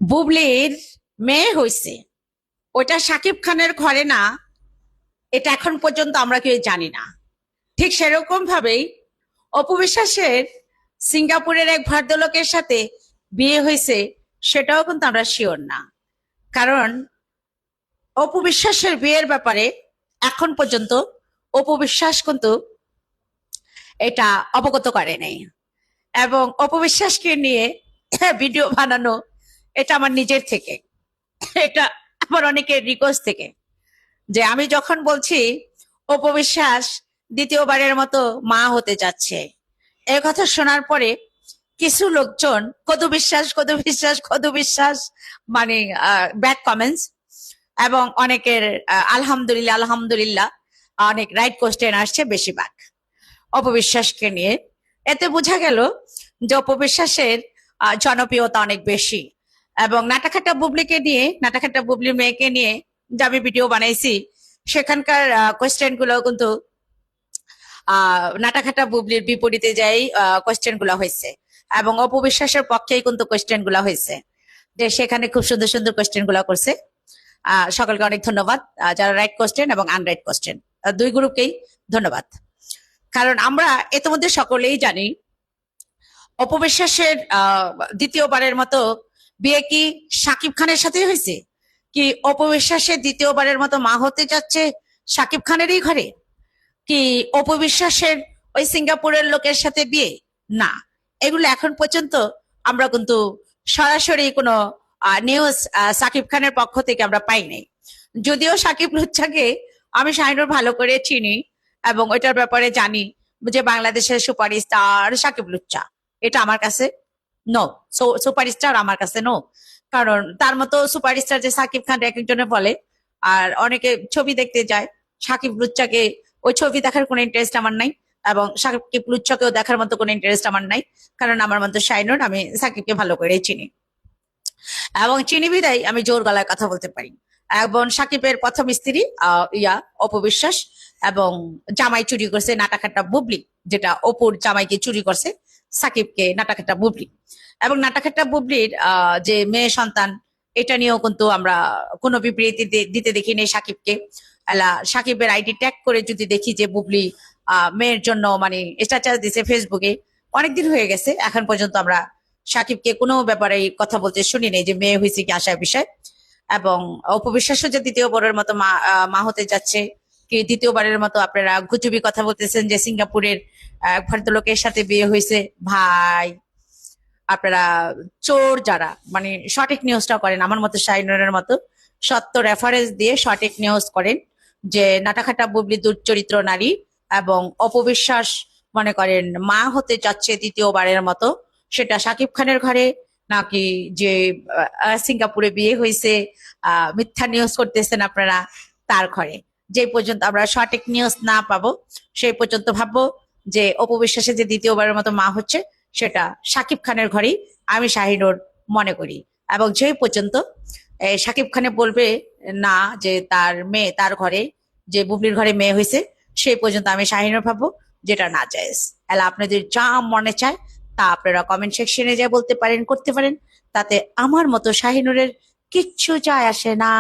বুবলির মেয়ে হয়েছে, ওটা সাকিব খানের ঘরে না, এটা এখন পর্যন্ত আমরা কেউ জানি না। ঠিক সেরকম ভাবেই অপু বিশ্বাসের সিঙ্গাপুরের এক ভদ্রলোকের সাথে বিয়ে হয়েছে, সেটাও কিন্তু আমরা শিওর না। কারণ অপু বিশ্বাসের বিয়ের ব্যাপারে এখন পর্যন্ত অপু বিশ্বাস কিন্তু এটা অবগত করে নাই। এবং অপু বিশ্বাসকে নিয়ে ভিডিও বানানো, এটা আমার নিজের থেকে, এটা আমার অনেকের রিকোয়েস্ট থেকে, যে আমি যখন বলছি অপু বিশ্বাস দ্বিতীয়বারের মতো মা হতে যাচ্ছে, এই কথা শোনার পরে কিছু লোকজন কদু বিশ্বাস কদু বিশ্বাস কদু বিশ্বাস, মানে ব্যাড কমেন্টস, এবং অনেকের আলহামদুলিল্লাহ আলহামদুলিল্লাহ, অনেক রাইট কোশ্চেন আসছে বেশিরভাগ অপবিশ্বাসকে নিয়ে। এতে বোঝা গেল যে অপবিশ্বাসের জনপ্রিয়তা অনেক বেশি। এবং নাটাখাটা বুবলিকে নিয়ে, নাটাখাটা বুবলির মেয়েকে নিয়ে যে আমি ভিডিও বানাইছি, সেখানকার কোয়েশ্চেন গুলো কিন্তু নাটাখাটা বুবলির বিপরীতে যাই কোয়েশ্চেন গুলো হয়েছে, এবং অপবিশ্বাসের পক্ষেই কিন্তু কোয়েশ্চেন গুলো হয়েছে। যে সেখানে খুব সুন্দর সুন্দর কোয়েশ্চেন গুলো করছে। সকলকে অনেক ধন্যবাদ, যারা রাইট কোয়েশ্চেন এবং আনরাইট কোয়েশ্চেন, দুই গ্রুপকেই ধন্যবাদ। কারণ আমরা ইতিমধ্যে সকলেই জানি অপবিশ্বাসের দ্বিতীয়বারের মতো বিয়ে কি সাকিব খানের সাথে হয়েছে, কি অপবিশ্বাসের দ্বিতীয়বারের মতো মা হতে যাচ্ছে সাকিব খানেরই ঘরে, কি অপবিশ্বাসের ওই সিঙ্গাপুরের লোকের সাথে বিয়ে? না, এগুলো এখন পর্যন্ত আমরা কিন্তু সরাসরি কোনো নিউজ সাকিব খানের পক্ষ থেকে আমরা পাই নাই। যদিও সাকিব লুচ্ছাকে আমি শাহিনুর ভালো করে চিনি এবং ওইটার ব্যাপারে জানি যে বাংলাদেশের সুপারস্টার সাকিব লুচ্চা, এটা আমার কাছে নো, সুপারস্টার আমার কাছে নো। কারণ তার মতো সুপারস্টার যে সাকিব খান এক একজনে বলে, আর অনেকে ছবি দেখতে যায়, সাকিব লুচ্চাকে ওই ছবি দেখার কোনো ইন্টারেস্ট আমার নাই, এবং সাকিব লুচ্চাকেও দেখার মতো কোনো ইন্টারেস্ট আমার নাই। কারণ আমার মতো শাইনুর, আমি সাকিবকে ভালো করে চিনি, এবং চিনি বিদায় আমি জোর গলায় কথা বলতে পারি। এবং সাকিবের প্রথম স্ত্রী অপবিশ্বাস, এবং জামাই চুরি করছে নাটাখাটা বুবলি, যেটা অপুর জামাইকে চুরি করছে সাকিবকে নাটাখাটা বুবলি। এবং নাটাখাটা বুবলির যে মেয়ে সন্তান, এটা নিয়েও কিন্তু আমরা কোনো বিবৃতি দিতে দেখিনি সাকিবকে। সাকিবের আইডি ট্যাগ করে যদি দেখি যে বুবলি মেয়ের জন্য মানে স্ট্যাটাস দিছে ফেসবুকে, অনেকদিন হয়ে গেছে, এখন পর্যন্ত আমরা সাকিবকে কোনো ব্যাপারে কথা বলতে শুনি নেই যে মেয়ে হয়েছে কি আশার বিষয়। এবং অপবিশ্বাসও যে দ্বিতীয়বারের মতো মা হতে যাচ্ছে, কি দ্বিতীয়বারের মতো আপনারা গুজবি কথা বলতেছেন যে সিঙ্গাপুরের এক ভদ্রলোকের সাথে বিয়ে হয়েছে। ভাই, আপনারা চোর যারা, মানে সঠিক নিউজটা করেন, আমার মতো শাইনুরের মতো সত্য রেফারেন্স দিয়ে সঠিক নিউজ করেন যে নাটাখাটা বুবলি দুশ্চরিত্র নারী, এবং অপবিশ্বাস মনে করেন মা হতে যাচ্ছে দ্বিতীয়বারের মতো, সেটা সাকিব খানের ঘরে নাকি যে সিঙ্গাপুরে বিয়ে হয়েছে মিথ্যা নিউজ করতেছেন আপনারা তার ঘরে। যে পর্যন্ত আমরা সঠিক নিউজ না পাবো সেই পর্যন্ত ভাববো যে অপবিশ্বাসের যে দ্বিতীয়বারের মতো মা হচ্ছে সেটা সাকিব খানের ঘরেই আমি শাহিনুর মনে করি। এবং যে পর্যন্ত সাকিব খানে বলবে না যে তার মেয়ে তার ঘরে, যে বুবলির ঘরে মেয়ে হয়েছে, সেই পর্যন্ত আমি শাহিনুর ভাববো যেটা না জায়েজ। তাহলে আপনাদের যা মনে চায় তা আপনারা কমেন্ট সেকশনে যা বলতে পারেন, করতে পারেন, তাতে আমার মতো শাহিনুরের কিচ্ছু যায় আসে না।